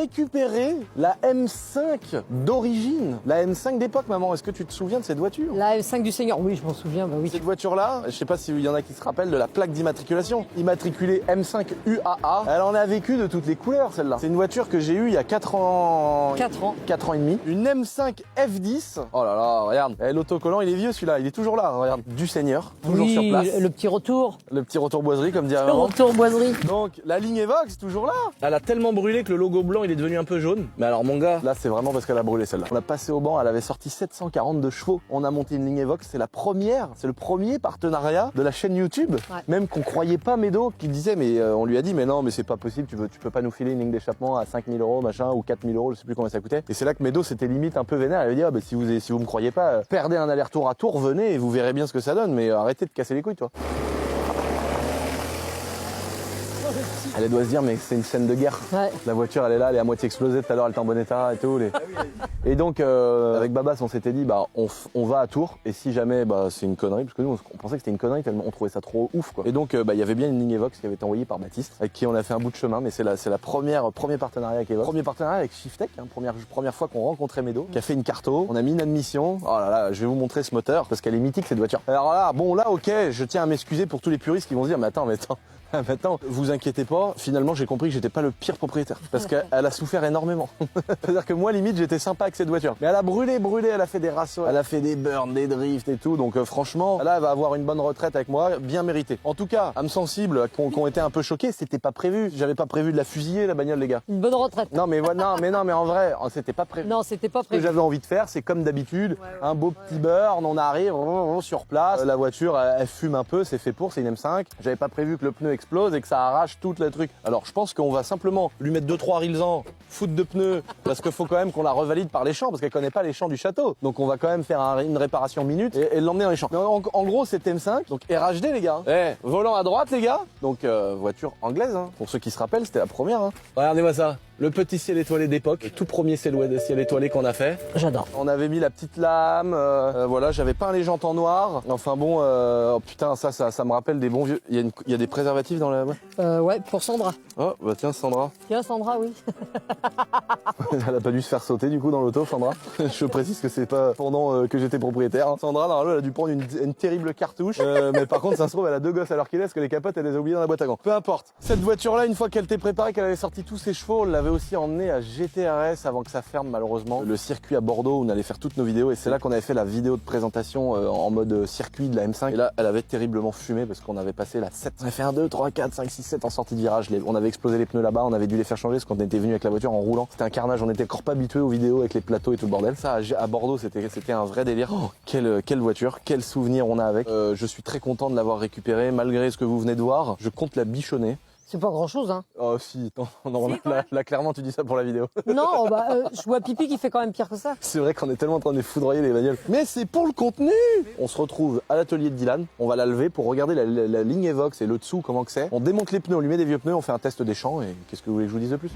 récupéré la M5 d'origine. La M5 d'époque, maman. Est-ce que tu te souviens de cette voiture? La M5 du Seigneur, oui, je m'en souviens, bah oui. Cette voiture-là, je sais pas s'il y en a qui se rappellent de la plaque d'immatriculation. Immatriculée M5 UAA. Elle en a vécu de toutes les couleurs, celle-là. C'est une voiture que j'ai eue il y a 4 ans. 4 ans. 4 ans et demi. Une M5 F10. Oh là là, regarde. L'autocollant, il est vieux celui-là. Il est toujours là, regarde. Du Seigneur. Toujours Oui, sur place. le petit retour. Le petit retour boiserie, comme dirait Le maman. retour boiserie. Donc, la ligne Evox, toujours là. Elle a tellement brûlé que le logo blanc, il est devenu un peu jaune. Mais alors, mon gars, là, c'est vraiment parce qu'elle a brûlé celle-là. On l'a passé au banc, elle avait sorti 742 chevaux. On a monté une ligne Evox, c'est la première, c'est le premier partenariat de la chaîne YouTube. Ouais. Même qu'on croyait pas Médo, qui disait, mais on lui a dit, mais non, mais c'est pas possible, tu peux pas nous filer une ligne d'échappement à 5 000 euros, machin, ou 4 000 euros, je sais plus combien ça coûtait. Et c'est là que Médo, c'était limite un peu vénère. Elle avait dit, ah, bah, si vous me croyez pas, perdez un aller-retour à Tours, venez et vous verrez bien ce que ça donne, mais arrêtez de casser les couilles, toi. Elle doit se dire, mais c'est une scène de guerre. Ouais. La voiture, elle est là, elle est à moitié explosée tout à l'heure, elle est en bon état et tout. Et donc, avec Babas, on s'était dit, bah, on va à Tours. Et si jamais, bah, c'est une connerie, parce que nous, on pensait que c'était une connerie tellement on trouvait ça trop ouf, quoi. Et donc, bah, il y avait bien une ligne Evox qui avait été envoyée par Baptiste, avec qui on a fait un bout de chemin. Mais c'est la premier partenariat avec Evox. Premier partenariat avec Shiftech, hein, première fois qu'on rencontrait Médo, qui a fait une carto. On a mis une admission. Oh là là, je vais vous montrer ce moteur, parce qu'elle est mythique, cette voiture. Alors là, bon, là, ok, je tiens à m'excuser pour tous les puristes qui vont se dire, mais attends. Maintenant, vous inquiétez pas, finalement j'ai compris que j'étais pas le pire propriétaire. Parce qu'elle a souffert énormément. C'est-à-dire que moi limite j'étais sympa avec cette voiture. Mais elle a brûlé, elle a fait des rassos, elle a fait des burns, des drifts et tout. Donc franchement, là elle va avoir une bonne retraite avec moi, bien méritée. En tout cas, âmes sensibles qui ont été un peu choqués, c'était pas prévu. J'avais pas prévu de la fusiller la bagnole les gars. Une bonne retraite. Non mais en vrai, c'était pas prévu. Non, c'était pas Ce que prévu. j'avais envie de faire, c'est comme d'habitude, un beau petit burn, on arrive sur place, la voiture elle fume un peu, c'est fait pour, c'est une M5. J'avais pas prévu que le pneu explose et que ça arrache tout le truc. Alors je pense qu'on va simplement lui mettre 2-3 rilsans, foutre de pneus, parce qu'il faut quand même qu'on la revalide par les champs, parce qu'elle connaît pas les champs du château. Donc on va quand même faire une réparation minute et l'emmener dans les champs. Mais en gros c'est M5, donc RHD les gars. Volant à droite les gars. Donc voiture anglaise, hein. Pour ceux qui se rappellent, c'était la première. Hein. Regardez-moi ça. Le petit ciel étoilé d'époque, le tout premier ciel étoilé qu'on a fait. J'adore. On avait mis la petite lame, voilà, j'avais peint les jantes en noir. Enfin bon, oh putain, ça me rappelle des bons vieux. Il y a des préservatifs dans la. Ouais, pour Sandra. Oh, bah tiens, Sandra. Tiens, Sandra, oui. Elle a pas dû se faire sauter du coup dans l'auto, Sandra. Je précise que c'est pas pendant que j'étais propriétaire. Hein. Sandra, normalement, elle a dû prendre une terrible cartouche. Mais par contre, ça se trouve, elle a 2 gosses à l'heure qu'il est, parce que les capotes, elle les a oubliées dans la boîte à gants. Peu importe. Cette voiture-là, une fois qu'elle était préparée, qu'elle avait sorti tous ses chevaux, on l'avait aussi emmenée à GTRS avant que ça ferme malheureusement. Le circuit à Bordeaux où on allait faire toutes nos vidéos. Et c'est là qu'on avait fait la vidéo de présentation en mode circuit de la M5. Et là, elle avait terriblement fumé parce qu'on avait passé la 7. On avait fait 1, 2, 3, 4, 5, 6, 7 en sortie de virage. On avait explosé les pneus là-bas, on avait dû les faire changer parce qu'on était venu avec la voiture en roulant. C'était un carnage, on était encore pas habitué aux vidéos avec les plateaux et tout le bordel. Ça, à Bordeaux, c'était un vrai délire. Oh, quelle voiture, quel souvenir on a avec. Je suis très content de l'avoir récupérée malgré ce que vous venez de voir. Je compte la bichonner. C'est pas grand chose, hein. Oh si, non, là, clairement tu dis ça pour la vidéo. Non, bah, je vois Pipi qui fait quand même pire que ça. C'est vrai qu'on est tellement en train de foudroyer les bagnoles. Mais c'est pour le contenu. On se retrouve à l'atelier de Dylan, on va la lever pour regarder la ligne Evox et le dessous, comment que c'est. On démonte les pneus, on lui met des vieux pneus, on fait un test des champs et qu'est-ce que vous voulez que je vous dise de plus?